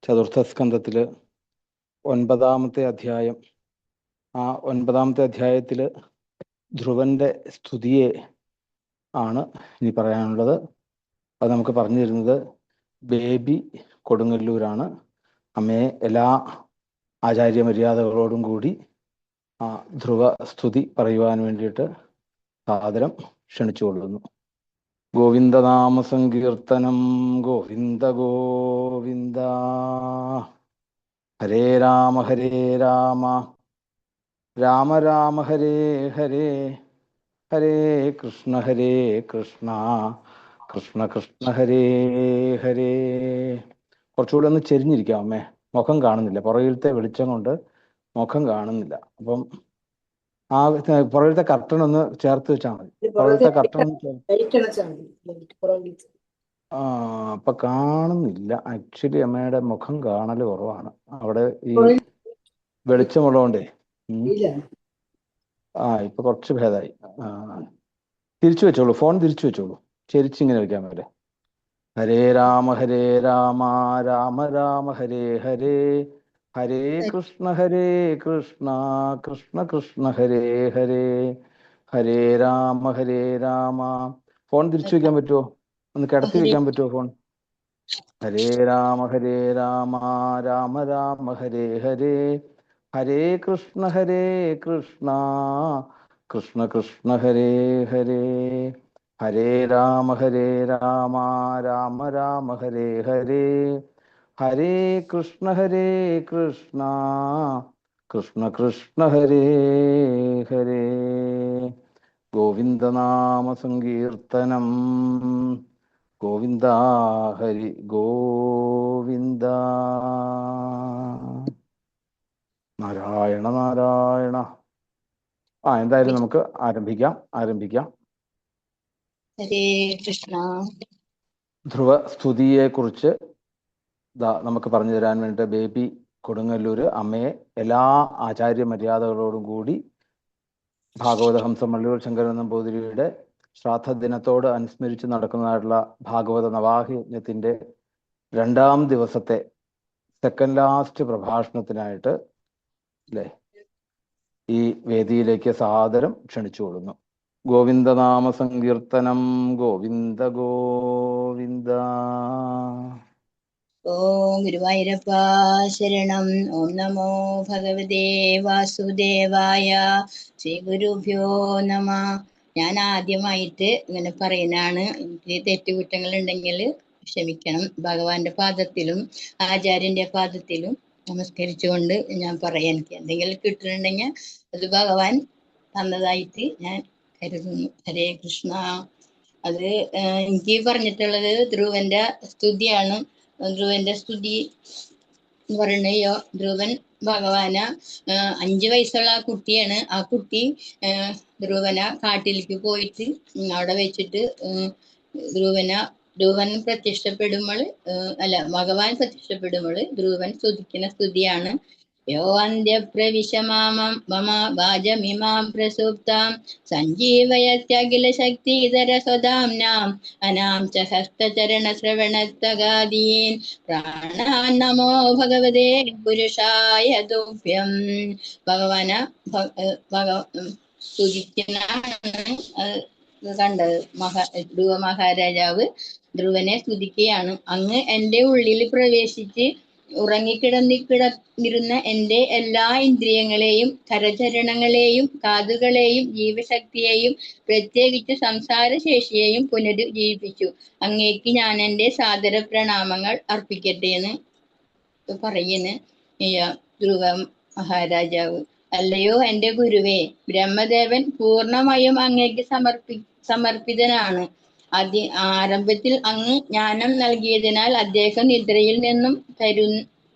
ചതുർത്ഥ സ്കന്ധത്തില് 9-ാമത്തെ അധ്യായം. ആ 9-ാമത്തെ അധ്യായത്തില് ധ്രുവന്റെ സ്തുതിയെ ആണ് ഇനി പറയാനുള്ളത്. അത് നമുക്ക് പറഞ്ഞു തരുന്നത് ബേബി കൊടുങ്ങല്ലൂരാണ്. അമ്മയെ എല്ലാ ആചാര്യ മര്യാദകളോടും കൂടി ആ ധ്രുവ സ്തുതി പറയുവാൻ വേണ്ടിയിട്ട് സാദരം ക്ഷണിച്ചുകൊള്ളുന്നു. ഗോവിന്ദനാമ സങ്കീർത്തനം ഗോവിന്ദ ഗോവിന്ദ. ഹരേ രാമ രാമ രാമ ഹരേ ഹരേ, ഹരേ കൃഷ്ണ കൃഷ്ണ കൃഷ്ണ ഹരേ ഹരേ. കുറച്ചുകൂടെ ഒന്ന് ചെരിഞ്ഞിരിക്കാം അമ്മേ, മുഖം കാണുന്നില്ല. പുറകിലത്തെ വെളിച്ചം കൊണ്ട് മുഖം കാണുന്നില്ല. അപ്പം ആ പുറകിലത്തെ കർട്ടൻ ഒന്ന് ചേർത്ത് വെച്ചാൽ മതി. പുറകിലത്തെ കർട്ടൻ അപ്പൊ കാണുന്നില്ല. ആക്ച്വലി അമ്മയുടെ മുഖം കാണൽ കുറവാണ്. അവിടെ ഈ വെളിച്ചമുള്ളതുകൊണ്ടേ. ഇപ്പൊ കുറച്ച് ഭേദമായി. തിരിച്ചു വെച്ചോളൂ, ഫോൺ തിരിച്ചു വെച്ചോളൂ. ചെരിച്ചിങ്ങനെ വെക്കാൻ പറ്റേ. ഹരേ രാമ രാമ രാമ ഹരേ ഹരേ, ഹരേ കൃഷ്ണ കൃഷ്ണ കൃഷ്ണ ഹരേ ഹരേ, ഹരേ രാമ രാമ. ഫോൺ തിരിച്ചു വെക്കാൻ പറ്റുമോ? ഒന്ന് കിടത്തി വെക്കാൻ പറ്റുമോ ഫോൺ? ഹരേ രാമ രാമ ഹരേ ഹരേ, ഹരേ കൃഷ്ണ കൃഷ്ണ കൃഷ്ണ ഹരേ ഹരേ, ഹരേ രാമ രാമ ഹരേ ഹരേ, ഹരേ കൃഷ്ണ കൃഷ്ണ കൃഷ്ണ ഹരേ ഹരേ. ഗോവിന്ദനാമ സങ്കീർത്തനം ഗോവിന്ദ ഹരി ഗോവിന്ദ. നാരായണ നാരായണ. എന്തായാലും നമുക്ക് ആരംഭിക്കാം. ഹരേ കൃഷ്ണ. ധ്രുവ സ്തുതിയെ കുറിച്ച് നമുക്ക് പറഞ്ഞു തരാൻ വേണ്ടി ബേബി കൊടുങ്ങല്ലൂര് അമ്മയെ എല്ലാ ആചാര്യ മര്യാദകളോടും കൂടി ഭാഗവത ഹംസം മള്ളിയൂർ ശങ്കരൻ നമ്പൂതിരിയുടെ ശ്രാദ്ധ ദിനത്തോട് അനുസ്മരിച്ച് നടക്കുന്നതായിട്ടുള്ള ഭാഗവത നവാഹയജ്ഞത്തിന്റെ 2-ാം ദിവസത്തെ സെക്കൻഡ് ലാസ്റ്റ് പ്രഭാഷണത്തിനായിട്ട് ഈ വേദിയിലേക്ക് സാദരം ക്ഷണിച്ചുകൊള്ളുന്നു. ഗോവിന്ദനാമ സങ്കീർത്തനം ഗോവിന്ദ ഗോവിന്ദ. ഓം ഗുരുവായൂരപ്പ ശരണം. ഓം നമോ ഭഗവതേ വാസുദേവായ. ശ്രീ ഗുരുഭ്യോ നമ. ഞാൻ ആദ്യമായിട്ട് ഇങ്ങനെ പറയുന്നതാണ്. എനിക്ക് തെറ്റുകുറ്റങ്ങൾ ഉണ്ടെങ്കിൽ ക്ഷമിക്കണം. ഭഗവാന്റെ പാദത്തിലും ആചാര്യന്റെ പാദത്തിലും നമസ്കരിച്ചുകൊണ്ട് ഞാൻ പറയാം. എനിക്ക് എന്തെങ്കിലും കിട്ടുന്നുണ്ടെങ്കിൽ അത് ഭഗവാൻ തന്നതായിട്ട് ഞാൻ കരുതുന്നു. ഹരേ കൃഷ്ണ. അത് എനിക്ക് പറഞ്ഞിട്ടുള്ളത് ധ്രുവന്റെ സ്തുതിയാണ്. ധ്രുവന്റെ സ്തുതി എന്ന് പറയുന്നത് ധ്രുവൻ ഭഗവാന 5 വയസ്സുള്ള ആ കുട്ടിയാണ്. ആ കുട്ടി ധ്രുവന കാട്ടിലേക്ക് പോയിട്ട് അവിടെ വെച്ചിട്ട് ധ്രുവൻ പ്രത്യക്ഷപ്പെടുമ്പോൾ ഭഗവാൻ പ്രത്യക്ഷപ്പെടുമ്പോൾ ധ്രുവൻ സ്തുതിക്കുന്ന സ്തുതിയാണ്. യോ അന്ത്യപ്രവിശമാമം മമ വാചമിമാം പ്രസുപ്താം സഞ്ജീവയത്യഖില ശക്തിധര സ്വധാംനാം അനാം ച ഹസ്തചരണ ശ്രവണത്തഗാദീൻ പ്രാണാൻ നമോ ഭഗവതേ പുരുഷായ തുഭ്യം. ഭഗവാന സ്തുതിക്കുന്നതാണ് കണ്ടത്. ധ്രുവ മഹാരാജാവ് ധ്രുവനെ സ്തുതിക്കുകയാണ്. അങ്ങ് എൻ്റെ ഉള്ളിൽ പ്രവേശിച്ച് ഉറങ്ങിക്കിടന്നിരുന്ന എൻ്റെ എല്ലാ ഇന്ദ്രിയങ്ങളെയും കരചരണങ്ങളെയും കാതുകളെയും ജീവശക്തിയെയും പ്രത്യേകിച്ച് സംസാരശേഷിയെയും പുനരുജ്ജീവിപ്പിച്ചു. അങ്ങേക്ക് ഞാൻ എൻ്റെ സാദര പ്രണാമങ്ങൾ അർപ്പിക്കട്ടെ എന്ന് പറയുന്നു ധ്രുവ മഹാരാജാവ്. അല്ലയോ എൻ്റെ ഗുരുവേ, ബ്രഹ്മദേവൻ പൂർണ്ണമായും അങ്ങേക്ക് സമർപ്പിതനാണ്. ആരംഭത്തിൽ അങ്ങ് ജ്ഞാനം നൽകിയതിനാൽ അദ്ദേഹം നിദ്രയിൽ നിന്നും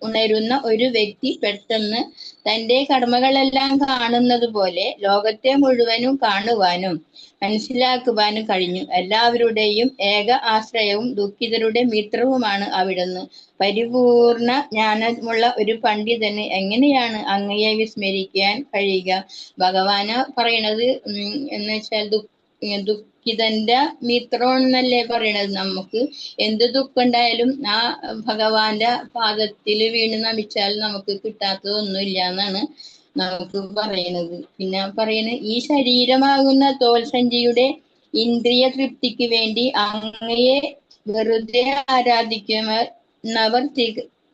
ഉണരുന്ന ഒരു വ്യക്തി പെട്ടെന്ന് തൻ്റെ കർമ്മങ്ങളെല്ലാം കാണുന്നത് പോലെ ലോകത്തെ മുഴുവനും കാണുവാനും മനസ്സിലാക്കുവാനും കഴിഞ്ഞു. എല്ലാവരുടെയും ഏക ആശ്രയവും ദുഃഖിതരുടെ മിത്രവുമാണ് അവിടുന്ന്. പരിപൂർണ ജ്ഞാനമുള്ള ഒരു പണ്ഡിതന് എങ്ങനെയാണ് അങ്ങയെ വിസ്മരിക്കാൻ കഴിയുക? ഭഗവാന് പറയണത് എന്ന് വെച്ചാൽ ദുഃഖിതന്റെ മിത്രം എന്നല്ലേ പറയണത്. നമുക്ക് എന്ത് ദുഃഖം ഉണ്ടായാലും ആ ഭഗവാന്റെ പാദത്തിൽ വീണ് നമിച്ചാൽ നമുക്ക് കിട്ടാത്തതൊന്നുമില്ല എന്നാണ് നമുക്ക് പറയുന്നത്. പിന്നെ പറയുന്നത്, ഈ ശരീരമാകുന്ന തോൽ സഞ്ചിയുടെ ഇന്ദ്രിയ തൃപ്തിക്ക് വേണ്ടി അങ്ങയെ വെറുതെ ആരാധിക്കുന്നവർ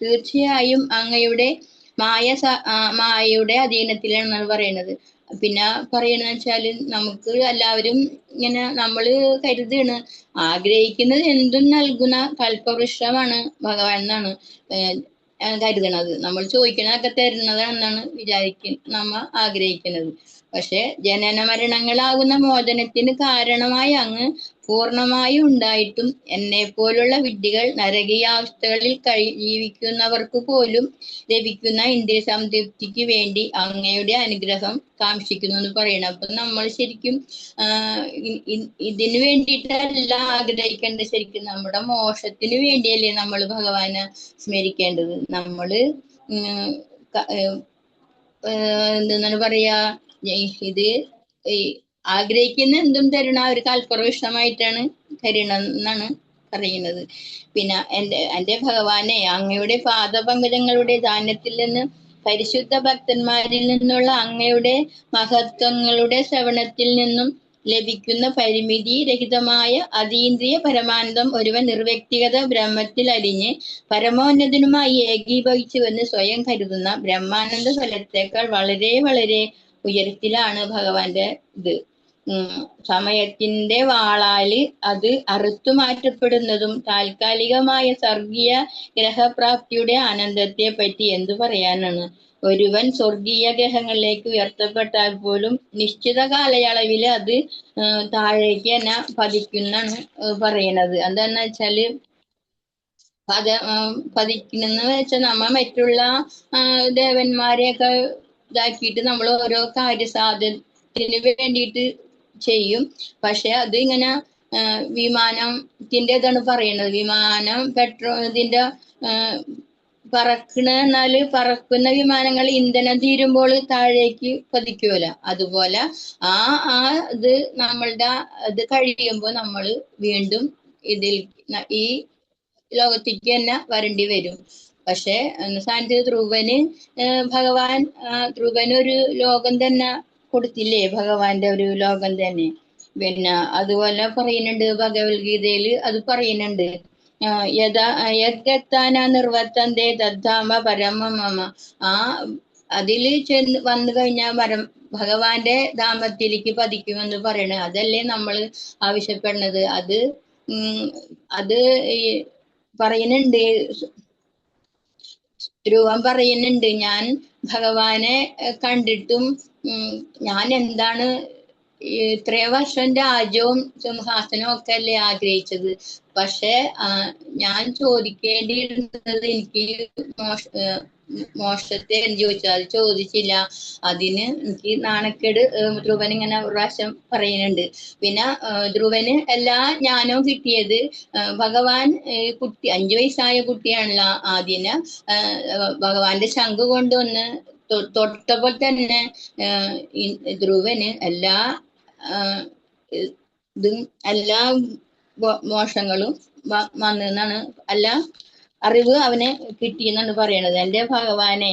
തീർച്ചയായും അങ്ങയുടെ മായയുടെ അധീനത്തിലാണെന്നാണ് പറയുന്നത്. പിന്നെ പറയണെന്ന് വെച്ചാല്, നമുക്ക് എല്ലാവരും ഇങ്ങനെ നമ്മള് കരുതാണ് ആഗ്രഹിക്കുന്നത് എന്തും നൽകുന്ന കൽപ്പവൃക്ഷമാണ് ഭഗവാൻ എന്നാണ് കരുതണത്. നമ്മൾ ചോദിക്കണതൊക്കെ തരുന്നതാണെന്നാണ് നമ്മ ആഗ്രഹിക്കുന്നത്. പക്ഷെ ജനന മരണങ്ങളാകുന്ന മോചനത്തിന് കാരണമായി അങ്ങ് പൂർണ്ണമായും ഉണ്ടായിട്ടും എന്നെ പോലുള്ള വിഡ്ഢികൾ നരകീയാവസ്ഥകളിൽ ജീവിക്കുന്നവർക്ക് പോലും ലഭിക്കുന്ന ഇന്ദ്രിയ സംതൃപ്തിക്ക് വേണ്ടി അങ്ങയുടെ അനുഗ്രഹം കാക്ഷിക്കുന്നു എന്ന് പറയണം. അപ്പൊ നമ്മൾ ശരിക്കും ഇതിനു വേണ്ടിയിട്ടല്ല ആഗ്രഹിക്കേണ്ടത്. ശരിക്കും നമ്മുടെ മോക്ഷത്തിന് വേണ്ടിയല്ലേ നമ്മൾ ഭഗവാനെ സ്മരിക്കേണ്ടത്. നമ്മള് എന്താണ് പറയാ, ഇത് ആഗ്രഹിക്കുന്ന എന്തും തരുന്ന ഒരു കൽപ്പവൃക്ഷമായിട്ടാണ് തരണം എന്നാണ് പറയുന്നത്. പിന്നെ എന്റെ ഭഗവാനെ, അങ്ങയുടെ പാദപങ്കജങ്ങളുടെ ധാന്യത്തിൽ നിന്ന് പരിശുദ്ധ ഭക്തന്മാരിൽ നിന്നുള്ള അങ്ങയുടെ മഹത്വങ്ങളുടെ ശ്രവണത്തിൽ നിന്നും ലഭിക്കുന്ന പരിമിതി രഹിതമായ അതീന്ദ്രിയ പരമാനന്ദം ഒരുവൻ നിർവ്യക്തിഗത ബ്രഹ്മത്തിൽ അലിഞ്ഞ് പരമോന്നതനുമായി ഏകീഭവിച്ചുവെന്ന് സ്വയം കരുതുന്ന ബ്രഹ്മാനന്ദ ഫലത്തേക്കാൾ വളരെ വളരെ ഉയരത്തിലാണ് ഭഗവാന്റെ ഇത്. സമയത്തിന്റെ വാളാല് അത് അറുത്തു മാറ്റപ്പെടുന്നതും താൽക്കാലികമായ സ്വർഗീയ ഗ്രഹപ്രാപ്തിയുടെ ആനന്ദത്തെ പറ്റി എന്തു പറയാനാണ്. ഒരുവൻ സ്വർഗീയ ഗ്രഹങ്ങളിലേക്ക് ഉയർത്തപ്പെട്ടാൽ പോലും നിശ്ചിത കാലയളവില് അത് താഴേക്ക് തന്നെ പതിക്കുന്നാണ് പറയണത്. എന്താന്ന് വെച്ചാല് പതിക്കുന്നെന്ന് വെച്ചാൽ നമ്മ മറ്റുള്ള ദേവന്മാരെയൊക്കെ ഇതാക്കിയിട്ട് നമ്മൾ ഓരോ കാര്യസാധനത്തിന് വേണ്ടിയിട്ട് ചെയ്യും. പക്ഷെ അത് ഇങ്ങനെ വിമാനത്തിന്റെ ഇതാണ് പറയണത്. വിമാനം ഇതിന്റെ എന്നാല് പറക്കുന്ന വിമാനങ്ങൾ ഇന്ധനം തീരുമ്പോൾ താഴേക്ക് പതിക്കുമല്ലോ. അതുപോലെ ഇത് നമ്മളുടെ ഇത് കഴിയുമ്പോൾ നമ്മൾ വീണ്ടും ഈ ലോകത്തേക്ക് തന്നെ വരേണ്ടി വരും. പക്ഷെ സ്ഥാനത്ത് ധ്രുവന് ഒരു ലോകം തന്നെ കൊടുത്തില്ലേ, ഭഗവാന്റെ ഒരു ലോകം തന്നെ. പിന്നെ അതുപോലെ പറയുന്നുണ്ട് ഭഗവത്ഗീതയില്, അത് പറയുന്നുണ്ട്, യദ്ഗത്താന നിർവർത്തന്തേ തദ്ധാമ പരമ മമ. അതില് വന്നു കഴിഞ്ഞാൽ ഭഗവാന്റെ ധാമത്തിലേക്ക് പതിക്കുമെന്ന് പറയണത്. അതല്ലേ നമ്മൾ ആവശ്യപ്പെടുന്നത്. അത് പറയുന്നുണ്ട്, ധ്രുവൻ പറയുന്നുണ്ട്, ഞാൻ ഭഗവാനെ കണ്ടിട്ടും ഞാൻ എന്താണ് ഇത്രയും വർഷം രാജ്യവും സിംഹാസനവും ഒക്കെ അല്ലേ ആഗ്രഹിച്ചത്. പക്ഷെ ഞാൻ ചോദിക്കേണ്ടിയിരുന്നത് എനിക്ക് മോക്ഷത്തെ ചോദിച്ചത്, അത് ചോദിച്ചില്ല. അതിന് എനിക്ക് നാണക്കേട് ധ്രുവൻ ഇങ്ങനെ ഒരു പ്രാവശ്യം പറയുന്നുണ്ട്. പിന്നെ ധ്രുവന് എല്ലാ ജ്ഞാനവും കിട്ടിയത് ഭഗവാൻ 5 വയസ്സായ കുട്ടിയാണല്ലോ ആദ്യന് ഭഗവാന്റെ ശംഖ് കൊണ്ടുവന്ന് തൊട്ടപ്പോൾ തന്നെ ധ്രുവന് എല്ലാ മോക്ഷങ്ങളും വന്നെന്നാണ്, എല്ലാ അറിവ് അവന് കിട്ടിയെന്നാണ് പറയണത്. എന്റെ ഭഗവാനെ,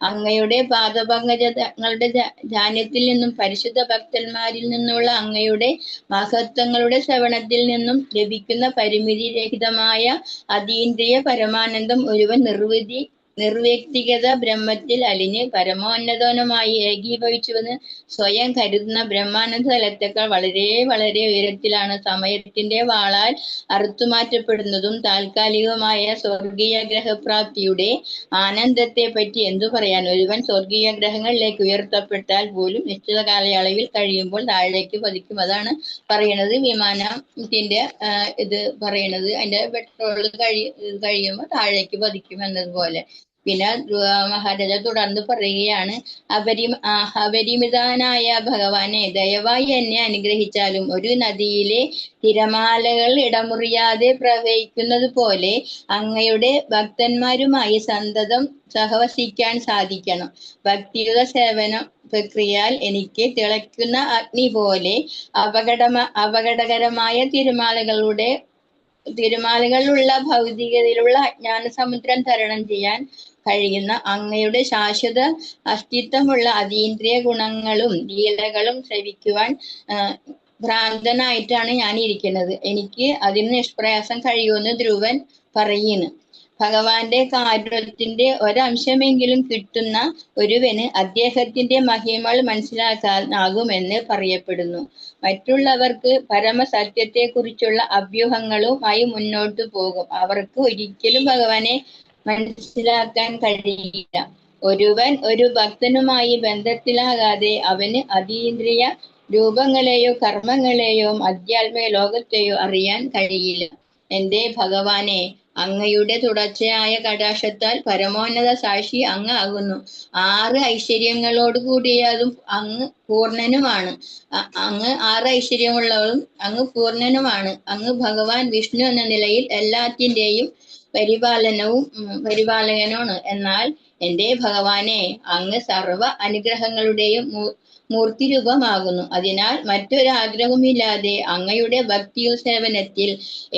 അങ്ങയുടെ പാദപങ്കജങ്ങളുടെ ധാന്യത്തിൽ നിന്നും പരിശുദ്ധ ഭക്തന്മാരിൽ നിന്നുള്ള അങ്ങയുടെ മഹത്വങ്ങളുടെ ശ്രവണത്തിൽ നിന്നും ലഭിക്കുന്ന പരിമിതി രഹിതമായ അതീന്ദ്രിയ പരമാനന്ദം ഒരുവൻ നിർവ്യക്തിഗത ബ്രഹ്മത്തിൽ അലിഞ്ഞ് പരമോന്നതനുമായി ഏകീഭവിച്ചുവെന്ന് സ്വയം കരുതുന്ന ബ്രഹ്മാനന്ദ തലത്തേക്കാൾ വളരെ വളരെ ഉയരത്തിലാണ് സമയത്തിന്റെ വാളാൽ അറുത്തുമാറ്റപ്പെടുന്നതും താൽക്കാലികമായ സ്വർഗീയ ഗ്രഹപ്രാപ്തിയുടെ ആനന്ദത്തെ പറ്റി എന്തു പറയാൻ. ഒരുവൻ സ്വർഗീയ ഗ്രഹങ്ങളിലേക്ക് ഉയർത്തപ്പെട്ടാൽ പോലും നിശ്ചിത കാലയളവിൽ കഴിയുമ്പോൾ താഴേക്ക് പതിക്കും. അതാണ് പറയണത് വിമാനത്തിന്റെ ഇത് പറയണത്. അതിന്റെ പെട്രോൾ കഴിയുമ്പോൾ താഴേക്ക് പതിക്കും എന്നതുപോലെ. പിന്നെ മഹാരാജ തുടർന്ന് പറയുകയാണ്, അപരിമിതനായ ഭഗവാനെ, ദയവായി എന്നെ അനുഗ്രഹിച്ചാലും ഒരു നദിയിലെ തിരമാലകൾ ഇടമുറിയാതെ പ്രവഹിക്കുന്നത് പോലെ അങ്ങയുടെ ഭക്തന്മാരുമായി സന്തതം സഹവസിക്കാൻ സാധിക്കണം. വ്യക്തിഗത സേവനം പ്രക്രിയയാൽ എനിക്ക് തിളയ്ക്കുന്ന അഗ്നി പോലെ അപകടകരമായ തിരമാലകളുള്ള ഭൗതികതയിലുള്ള അജ്ഞാന സമുദ്രം തരണം ചെയ്യാൻ കഴിയുന്ന അങ്ങയുടെ ശാശ്വത അസ്തിത്വമുള്ള അതീന്ദ്രിയ ഗുണങ്ങളും ലീലകളും ശ്രവിക്കുവാൻ ഭ്രാന്തനായിട്ടാണ് ഞാൻ ഇരിക്കുന്നത്. എനിക്ക് അതിന് നിഷ്പ്രയാസം കഴിയുമെന്ന് ധ്രുവൻ പറയുന്നു. ഭഗവാന്റെ കാരുണ്യത്തിന്റെ ഒരംശമെങ്കിലും കിട്ടുന്ന ഒരുവന് അദ്ദേഹത്തിന്റെ മഹിമകൾ മനസ്സിലാക്കാനാകുമെന്ന് പറയപ്പെടുന്നു. മറ്റുള്ളവർക്ക് പരമസത്യത്തെക്കുറിച്ചുള്ള അഭ്യൂഹങ്ങളുമായി മുന്നോട്ടു പോകും. അവർക്ക് ഒരിക്കലും ഭഗവാനെ മനസ്സിലാക്കാൻ കഴിയില്ല. ഒരുവൻ ഒരു ഭക്തനുമായി ബന്ധത്തിലാകാതെ അവന് അതീന്ദ്രിയ രൂപങ്ങളെയോ കർമ്മങ്ങളെയോ അധ്യാത്മിക ലോകത്തെയോ അറിയാൻ കഴിയില്ല. എന്റെ ഭഗവാനെ, അങ്ങയുടെ തുടർച്ചയായ കടാക്ഷത്താൽ പരമോന്നത സാക്ഷി അങ്ങ് ആകുന്നു. 6 ഐശ്വര്യങ്ങളോട് കൂടിയതും അങ്ങ് പൂർണ്ണനുമാണ്. അങ്ങ് 6 ഐശ്വര്യമുള്ളവളും അങ്ങ് പൂർണ്ണനുമാണ്. അങ്ങ് ഭഗവാൻ വിഷ്ണു എന്ന നിലയിൽ എല്ലാത്തിൻ്റെയും പരിപാലകനാണ്. എന്നാൽ എന്റെ ഭഗവാനെ, അങ്ങ് സർവ അനുഗ്രഹങ്ങളുടെയും മൂർത്തിരൂപമാകുന്നു. അതിനാൽ മറ്റൊരാഗ്രഹവുമില്ലാതെ അങ്ങയുടെ ഭക്തിയിൽ സേവനത്തിൽ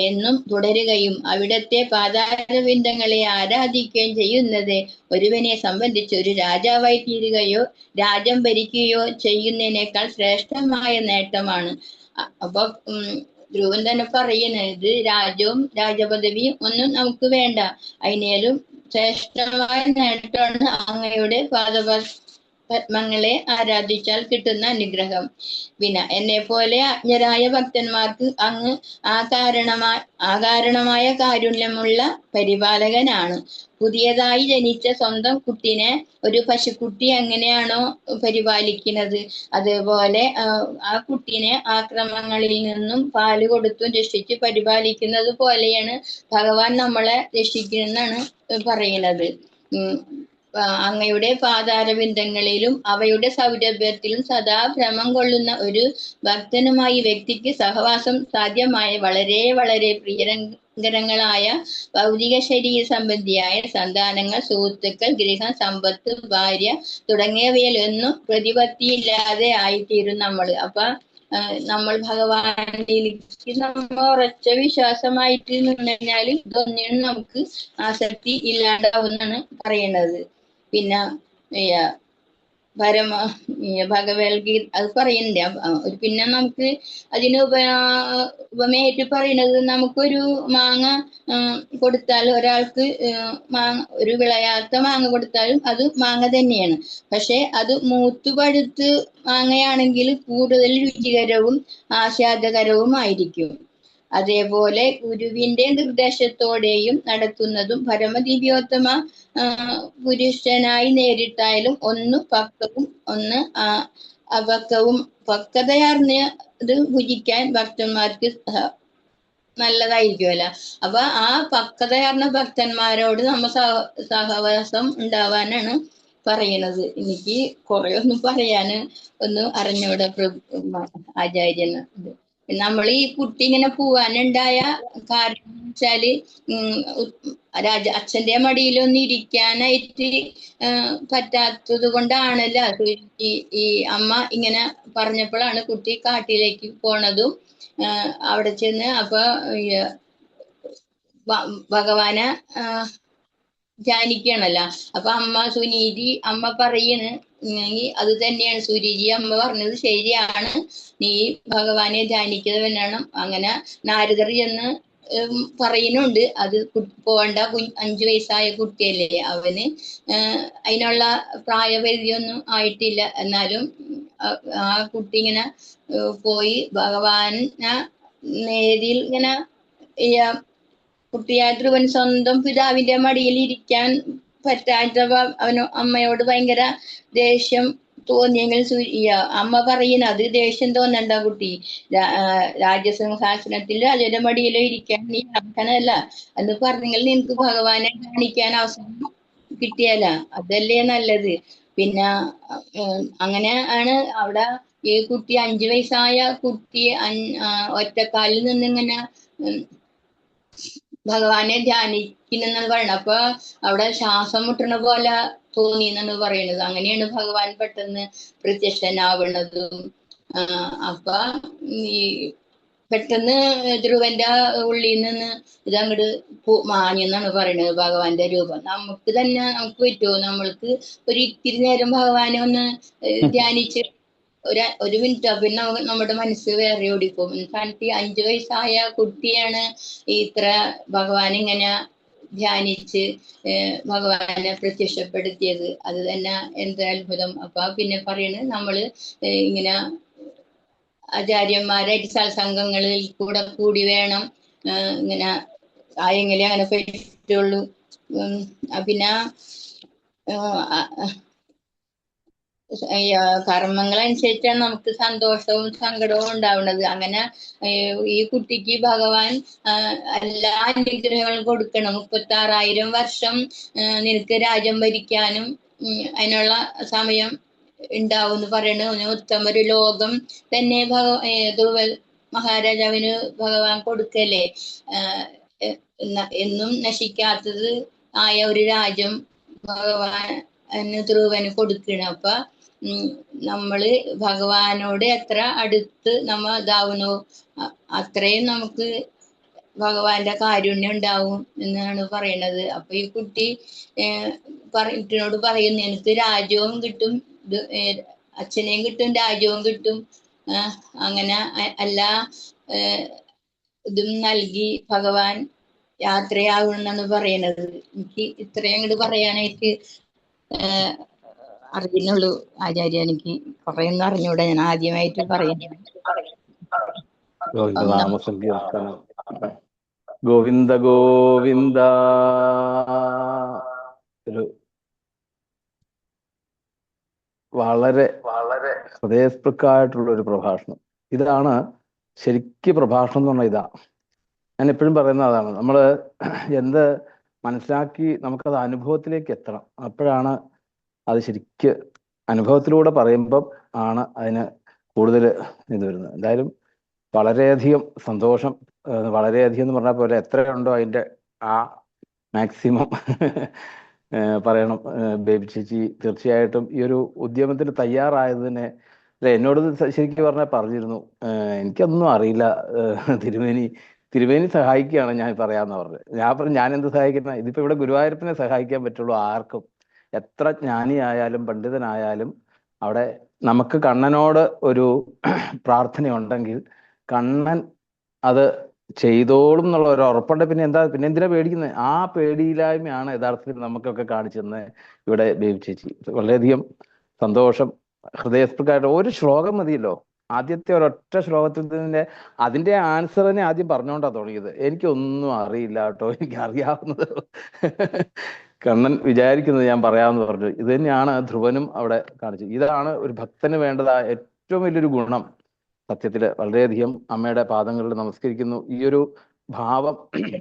എന്നും തുടരുകയും അവിടുത്തെ പാതാരവിന്ദങ്ങളെ ആരാധിക്കുകയും ചെയ്യുന്നത് ഒരുവനെ സംബന്ധിച്ച് ഒരു രാജാവായി തീരുകയോ രാജ്യം ഭരിക്കുകയോ ചെയ്യുന്നതിനേക്കാൾ ശ്രേഷ്ഠമായ നേട്ടമാണ്. അപ്പൊ ധ്രുവൻ തന്നെ പറയുന്നത് രാജ്യവും രാജപദവിയും ഒന്നും നമുക്ക് വേണ്ട, അതിനേലും ശ്രേഷ്ഠമായ നേട്ടമാണ് അങ്ങയുടെ പത്മങ്ങളെ ആരാധിച്ചാൽ കിട്ടുന്ന അനുഗ്രഹം. പിന്നെ എന്നെ പോലെ അജ്ഞരായ ഭക്തന്മാർക്ക് അങ്ങ് അകാരണമായ കാരുണ്യമുള്ള പരിപാലകനാണ്. പുതിയതായി ജനിച്ച സ്വന്തം കുട്ടിനെ ഒരു പശുക്കുട്ടി എങ്ങനെയാണോ പരിപാലിക്കുന്നത്, അതേപോലെ ആ കുട്ടിനെ ആക്രമണങ്ങളിൽ നിന്നും പാല് കൊടുത്തും രക്ഷിച്ച് പരിപാലിക്കുന്നത് പോലെയാണ് ഭഗവാൻ നമ്മളെ രക്ഷിക്കുന്നതാണ് പറയുന്നത്. അങ്ങയുടെ പാതാരവിന്ദങ്ങളിലും അവയുടെ സൗരഭ്യത്തിലും സദാ ഭ്രമം കൊള്ളുന്ന ഒരു ഭക്തനുമായി വ്യക്തിക്ക് സഹവാസം സാധ്യമായ വളരെ വളരെ പ്രിയങ്കരങ്ങളായ ഭൗതിക ശരീര സംബന്ധിയായ സന്താനങ്ങൾ, സുഹൃത്തുക്കൾ, ഗൃഹം, സമ്പത്ത്, ഭാര്യ തുടങ്ങിയവയിലൊന്നും പ്രതിപത്തിയില്ലാതെ ആയിത്തീരും നമ്മൾ. അപ്പൊ നമ്മൾ ഭഗവാനിലേക്ക് നമ്മൾ ഉറച്ച വിശ്വാസമായിട്ട് നിന്ന് കഴിഞ്ഞാൽ ഇതൊന്നിനും നമുക്ക് ആസക്തി ഇല്ലാണ്ടാവുന്നാണ് പറയുന്നത്. പിന്നെ ഭഗവത്ഗീത അത് പറയുന്നുണ്ട്. പിന്നെ നമുക്ക് അതിന് ഉപമയായിട്ട് പറയുന്നത്, നമുക്കൊരു മാങ്ങ കൊടുത്താൽ ഒരാൾക്ക് ഒരു വിളയാത്ത മാങ്ങ കൊടുത്താലും അത് മാങ്ങ തന്നെയാണ്. പക്ഷെ അത് മൂത്തുപഴുത്ത് മാങ്ങയാണെങ്കിൽ കൂടുതൽ രുചികരവും ആസ്വാദകരവുമായിരിക്കും. അതേപോലെ ഗുരുവിന്റെ നിർദ്ദേശത്തോടെയും നടത്തുന്നതും പരമദിവ്യോത്തമ പുരുഷനായി നേരിട്ടായാലും ഒന്ന് പക്വവും ഒന്ന് അപക്വവും. പക്വതയാർന്നത് ഭുജിക്കാൻ ഭക്തന്മാർക്ക് നല്ലതായിരിക്കുമല്ലോ. അപ്പൊ ആ പക്വതയാർന്ന ഭക്തന്മാരോട് നമ്മ സഹവാസം ഉണ്ടാവാനാണ് പറയുന്നത്. എനിക്ക് കുറെ ഒന്നും പറയാന് ഒന്നും അറിഞ്ഞൂടെ ആചാര്യന്. നമ്മൾ ഈ കുട്ടി ഇങ്ങനെ പോവാനുണ്ടായ കാരണം വെച്ചാല് അച്ഛന്റെ മടിയിലൊന്നും ഇരിക്കാനായിട്ട് പറ്റാത്തത് കൊണ്ടാണല്ലോ ഈ അമ്മ ഇങ്ങനെ പറഞ്ഞപ്പോഴാണ് കുട്ടി കാട്ടിലേക്ക് പോണതും അവിടെ ചെന്ന് അപ്പൊ ഭഗവാനെ ധ്യാനിക്കണല്ലോ. അപ്പൊ അമ്മ സുനീതി അമ്മ പറയുന്നു, അത് തന്നെയാണ് സുരുചി അമ്മ പറഞ്ഞത് ശരിയാണ്, നീ ഭഗവാനെ ധ്യാനിക്കുന്നവനാണ്. അങ്ങനെ നാരദർ എന്ന് പറയുന്നുണ്ട്. അത് പോകണ്ട, 5 വയസ്സായ കുട്ടിയല്ലേ, അവന് അതിനുള്ള പ്രായപരിധിയൊന്നും ആയിട്ടില്ല. എന്നാലും ആ കുട്ടി ഇങ്ങനെ പോയി ഭഗവാനെ നേരിൽ ഇങ്ങനെ കുട്ടിയായ ധ്രുവൻ സ്വന്തം പിതാവിന്റെ മടിയിൽ ഇരിക്കാൻ പറ്റാത്തപ്പോ അവന് അമ്മയോട് ഭയങ്കര ദേഷ്യം തോന്നിയെങ്കിൽ അമ്മ പറയുന്നത്, അത് ദേഷ്യം തോന്നണ്ട കുട്ടി, രാജ്യസിംഹാസനത്തിൽ രാജയുടെ മടിയിലോ ഇരിക്കാൻ നീ അർഹനല്ല എന്ന് പറഞ്ഞെങ്കിൽ നിനക്ക് ഭഗവാനെ കാണിക്കാൻ അവസരം കിട്ടിയല്ല, അതല്ലേ നല്ലത്. പിന്നെ അങ്ങനെ ആണ് അവിടെ ഈ കുട്ടി 5 വയസ്സായ കുട്ടി ഒറ്റക്കാലിൽ നിന്നിങ്ങനെ ഭഗവാനെ ധ്യാനിക്കുന്നെന്നാണ് പറയുന്നത്. അപ്പൊ അവിടെ ശ്വാസം മുട്ടണ പോലെ തോന്നി എന്നാണ് പറയുന്നത്. അങ്ങനെയാണ് ഭഗവാൻ പെട്ടെന്ന് പ്രത്യക്ഷനാവണതും. അപ്പൊ ഈ പെട്ടെന്ന് ധ്രുവന്റെ ഉള്ളിൽ നിന്ന് ഇതങ്ങോട്ട് മാഞ്ഞെന്നാണ് പറയുന്നത് ഭഗവാന്റെ രൂപം. നമുക്ക് തന്നെ നമുക്ക് പറ്റുമോ? നമ്മൾക്ക് ഒരു ഇത്തിരി നേരം ഭഗവാനെ ഒന്ന് ധ്യാനിച്ച് ഒരു മിനിറ്റ്, പിന്നെ നമ്മുടെ മനസ്സ് വേറെ ഓടിപ്പോകും. എനിക്ക് 5 വയസ്സായ കുട്ടിയാണ് ഇത്ര ഭഗവാൻ ഇങ്ങനെ ധ്യാനിച്ച് ഭഗവാനെ പ്രത്യക്ഷപ്പെടുത്തിയത്. അത് തന്നെ എന്ത് അത്ഭുതം. അപ്പൊ പിന്നെ പറയണ് നമ്മള് ഇങ്ങനെ ആചാര്യന്മാരായിട്ട് സത്സംഗങ്ങളിൽ കൂടി വേണം ഇങ്ങനെ ആയെങ്കിലേ അങ്ങനെ പറ്റുള്ളൂ. പിന്നെ കർമ്മങ്ങളനുസരിച്ചാണ് നമുക്ക് സന്തോഷവും സങ്കടവും ഉണ്ടാവുന്നത്. അങ്ങനെ ഈ കുട്ടിക്ക് ഭഗവാൻ എല്ലാ അനുഗ്രഹങ്ങളും കൊടുക്കണം. 36,000 വർഷം നിനക്ക് രാജ്യം ഭരിക്കാനും അതിനുള്ള സമയം ഉണ്ടാവും എന്ന് പറയുന്നത്. ഉത്തമ ഒരു ലോകം തന്നെ ധ്രുവ മഹാരാജാവിന് ഭഗവാൻ കൊടുക്കല്ലേ. എന്നും നശിക്കാത്തത് ആയ ഒരു രാജ്യം ഭഗവാൻ ധ്രുവന് കൊടുക്കണം. അപ്പൊ നമ്മള് ഭഗവാനോട് എത്ര അടുത്ത് നമ്മ ഇതാവുന്നു അത്രയും നമുക്ക് ഭഗവാന്റെ കാരുണ്യം ഉണ്ടാവും എന്നാണ് പറയണത്. അപ്പൊ ഈ കുട്ടി കുട്ടിനോട് പറയുന്നു, എനിക്ക് രാജ്യവും കിട്ടും, അച്ഛനെയും കിട്ടും, രാജ്യവും കിട്ടും, അങ്ങനെ എല്ലാ ഇതും നൽകി ഭഗവാൻ യാത്രയാവുമെന്നാണ് പറയണത്. എനിക്ക് ഇത്രയും അങ്ങോട്ട് പറയാനായിട്ട് അറിയുന്നുള്ളൂ ആചാര്യ. എനിക്ക് കുറേയൊന്നും അറിഞ്ഞൂടാ, ഞാൻ ആദ്യമായിട്ട് പറയുന്നു. നാമസങ്കീർത്തനം. ഗോവിന്ദ ഗോവിന്ദ. ഒരു വളരെ ഹൃദയസ്പൃക്കായിട്ടുള്ള ഒരു പ്രഭാഷണം. ഇതാണ് ശരിക്കും പ്രഭാഷണം എന്ന് പറഞ്ഞാൽ. ഇതാ ഞാൻ എപ്പോഴും പറയുന്ന അതാണ്. നമ്മൾ എന്ത് മനസ്സിലാക്കി നമുക്കത് അനുഭവത്തിലേക്ക് എത്തണം. അപ്പോഴാണ് അത് ശരിക്ക് അനുഭവത്തിലൂടെ പറയുമ്പം ആണ് അതിന് കൂടുതൽ ഇത് വരുന്നത്. എന്തായാലും വളരെയധികം സന്തോഷം. വളരെയധികം എന്ന് പറഞ്ഞാൽ പോലെ എത്രയുണ്ടോ അതിൻ്റെ ആ മാക്സിമം പറയണം. ബേബി ചേച്ചി തീർച്ചയായിട്ടും ഈ ഒരു ഉദ്യമത്തിന് തയ്യാറായതിനെ എന്നോട് ശരിക്കും പറഞ്ഞാൽ പറഞ്ഞിരുന്നു, എനിക്കൊന്നും അറിയില്ല തിരുമേനി സഹായിക്കുകയാണ് ഞാൻ പറയാമെന്ന് പറഞ്ഞത്. ഞാൻ പറഞ്ഞു, ഞാൻ എന്ത് സഹായിക്കുന്ന? ഇതിപ്പോൾ ഇവിടെ ഗുരുവായൂരപ്പനെ സഹായിക്കാൻ പറ്റുള്ളൂ. ആർക്കും എത്ര ജ്ഞാനിയായാലും പണ്ഡിതനായാലും അവിടെ നമുക്ക് കണ്ണനോട് ഒരു പ്രാർത്ഥനയുണ്ടെങ്കിൽ കണ്ണൻ അത് ചെയ്തോളും എന്നുള്ള ഒരു ഉറപ്പുണ്ട്. പിന്നെ എന്തിനാ പേടിക്കുന്നത്? ആ പേടിയില്ലായ്മയാണ് യഥാർത്ഥത്തിൽ നമുക്കൊക്കെ കാണിച്ചെന്ന് ഇവിടെ ബേബി ചേച്ചി. വളരെയധികം സന്തോഷം. ഹൃദയസ്പൃക്കായിട്ട് ഒരു ശ്ലോകം മതിയല്ലോ. ആദ്യത്തെ ഒരൊറ്റ ശ്ലോകത്തിൽ തന്നെ അതിൻ്റെ ആൻസർ തന്നെ ആദ്യം പറഞ്ഞുകൊണ്ടാണ് തുടങ്ങിയത്. എനിക്കൊന്നും അറിയില്ല കേട്ടോ, എനിക്ക് അറിയാവുന്നത് കണ്ണൻ വിചാരിക്കുന്നത് ഞാൻ പറയാമെന്ന് പറഞ്ഞു. ഇത് തന്നെയാണ് ധ്രുവനും അവിടെ കാണിച്ചത്. ഇതാണ് ഒരു ഭക്തന് വേണ്ടതായ ഏറ്റവും വലിയൊരു ഗുണം. സത്യത്തില് വളരെയധികം അമ്മയുടെ പാദങ്ങളിൽ നമസ്കരിക്കുന്നു. ഈ ഒരു ഭാവം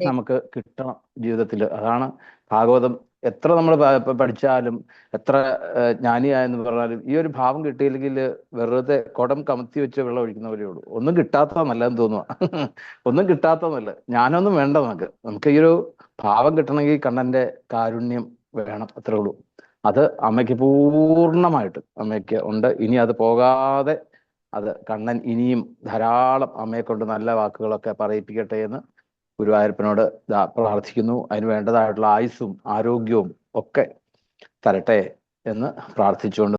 നമുക്ക് കിട്ടണം ജീവിതത്തിൽ. അതാണ് ഭാഗവതം എത്ര നമ്മൾ പഠിച്ചാലും എത്ര ജ്ഞാനിയായെന്ന് പറഞ്ഞാലും ഈ ഒരു ഭാവം കിട്ടിയില്ലെങ്കിൽ വെറുതെ കുടം കമത്തി വെച്ച് വെള്ളം ഒഴിക്കുന്ന പോലെയേ ഉള്ളൂ. ഒന്നും കിട്ടാത്ത നല്ലതെന്ന് തോന്നുക. ഒന്നും കിട്ടാത്ത നല്ല ജ്ഞാനമൊന്നും വേണ്ട നമുക്ക് ഈ ഒരു ഭാവം കിട്ടണമെങ്കിൽ കണ്ണന്റെ കാരുണ്യം വേണം, അത്രേ ഉള്ളൂ. അത് അമ്മയ്ക്ക് പൂർണ്ണമായിട്ട് അമ്മയ്ക്ക് ഉണ്ട്. ഇനി അത് പോകാതെ അത് കണ്ണൻ ഇനിയും ധാരാളം അമ്മയെ കൊണ്ട് നല്ല വാക്കുകളൊക്കെ പറയിപ്പിക്കട്ടെ എന്ന് ഗുരുവായൂരപ്പനോട് പ്രാർത്ഥിക്കുന്നു. അതിന് വേണ്ടതായിട്ടുള്ള ആയുസ്സും ആരോഗ്യവും ഒക്കെ തരട്ടെ എന്ന് പ്രാർത്ഥിച്ചുകൊണ്ട്